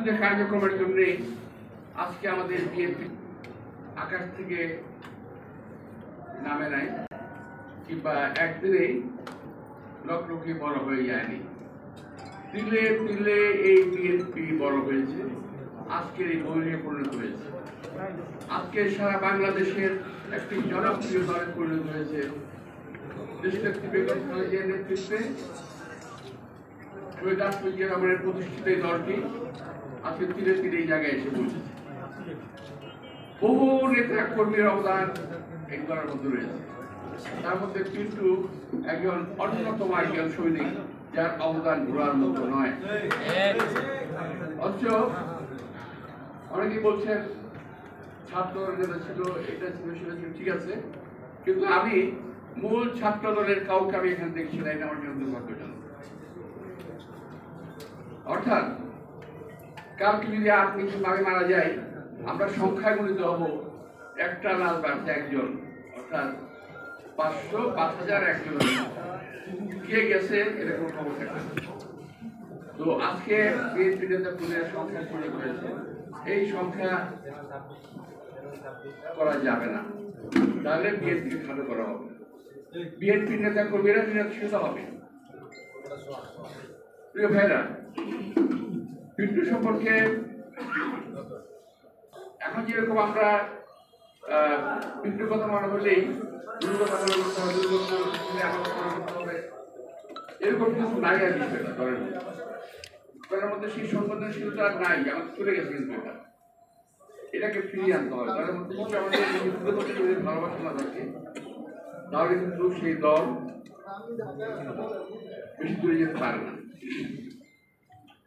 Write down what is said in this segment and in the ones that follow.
বিরুদ্ধে কার্যক্রমের জন্য আজকে আমাদের বিএনপি আকাশ থেকে নামে নাই, কিংবা একদিনেই লকলকি বড় হয়ে যায়নি। তিলে তিলে এই বিএনপি বড় হয়েছে, আজকের এই বহিরে পরিণত হয়েছে। আজকে সারা বাংলাদেশের একটি জনপ্রিয় দলে পরিণত হয়েছে। দেশনেত্রী বেগম খালেদা জিয়ার নেতৃত্বে শহীদ রাষ্ট্রপতি জিয়া রহমানের প্রতিষ্ঠিত এই দলটি আজকে ধীরে ধীরে এই জায়গায় এসে পৌঁছেছে। বহু নেতা কর্মীর অবদান এই দলের মধ্যে রয়েছে। তার মধ্যে কিন্তু একজন অন্যতম একজন সৈনিক, যার অবদান ঘোরার মতো নয়। অথচ অনেকেই বলছেন ছাত্র যেটা ছিল, এটা ছিল, সেটা ছিল, ঠিক আছে, কিন্তু আমি মূল ছাত্র দলের কাউকে আমি এখানে দেখছি না। এটা আমার জন্য দুর্ভাগ্যজনক। অর্থাৎ কালকে যদি আপনি আগে মারা যায়, আমরা সংখ্যায় গণিত হব একটা লাল বাড়ছে একজন, অর্থাৎ 500-5000 একজন কে গেছে এটা কোনো খবর থাকে। তো আজকে বিএনপি নেতা পুলিশের সংখ্যা চলে করেছে, এই সংখ্যা করা যাবে না, তাহলে বিএনপি খাটো করা হবে। বিএনপি নেতা কর্মীরা নিরক্ষিত হবে। প্রিয় ভাইরা, পিন্টু সম্পর্কে এখন যেরকম আমরা পিন্টুর কথা মনে হলেই কথা মনে করতে হবে, এরকম কিছু নাই। আর বিষয়টা দলের মধ্যে সেই সংবেদনশীলতা নাই, আমাদের চলে গেছে। কিন্তু এটাকে ফিরিয়ে আনতে হবে। দলের মধ্যে আমাদের ভালোবাসা না থাকে, তাহলে কিন্তু সেই দল বেশি দূরে যেতে পারে না,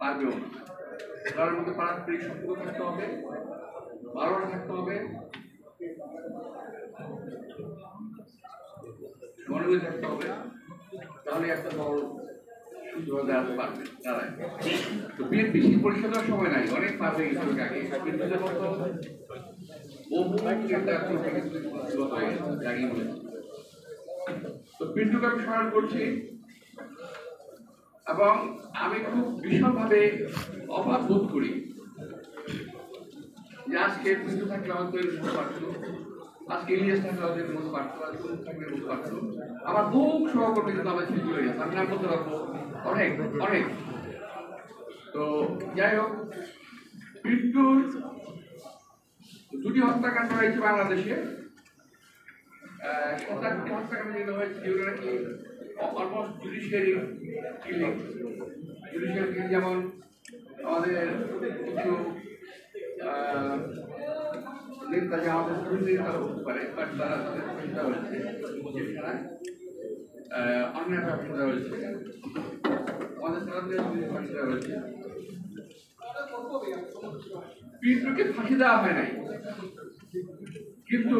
পারবেও না। দলের মধ্যে পারস্পরিক সম্পর্ক থাকতে হবে, ভালোবাসা থাকতে হবে, মনোযোগ থাকতে হবে, তাহলে একটা দল সুন্দর দাঁড়াতে পারবে। দাঁড়ায় তো বিএনপি পরীক্ষা দেওয়ার সময় নাই, অনেক পার হয়ে গেছিল আগে। তো পিন্টুকে আমি স্মরণ করছি, এবং আমি খুব ভীষণভাবে অভাব বোধ করি যে আজকে পিন্টু থাকলে আমাদের মতো পারতো, আজকে ইলিয়াস থাকলে আমাদের মতো পারতো, থাকলে মতো পারতো। আমার খুব সহকর্মী কিন্তু আমাদের ছিল চলে গেছে, আমি নাম বলতে পারবো অনেক অনেক। তো যাই হোক, পিন্টুর দুটি হত্যাকাণ্ড হয়েছে বাংলাদেশে। 7-8টি হত্যাকাণ্ড যেগুলো হয়েছে, যেগুলো নাকি almost judiciary killing. Judiciary killing যেমন আমাদের কিছু নেতা, যে আমাদের দুর্নীতি হতে পারে, বাট তারা তাদের ফাঁসিটা হয়েছে, যেখানে অন্যায় ফাঁসিটা হয়েছে, আমাদের তাদের ফাঁসিটা হয়েছে। পিন্টুকে ফাঁসি দেওয়া হয় নাই, কিন্তু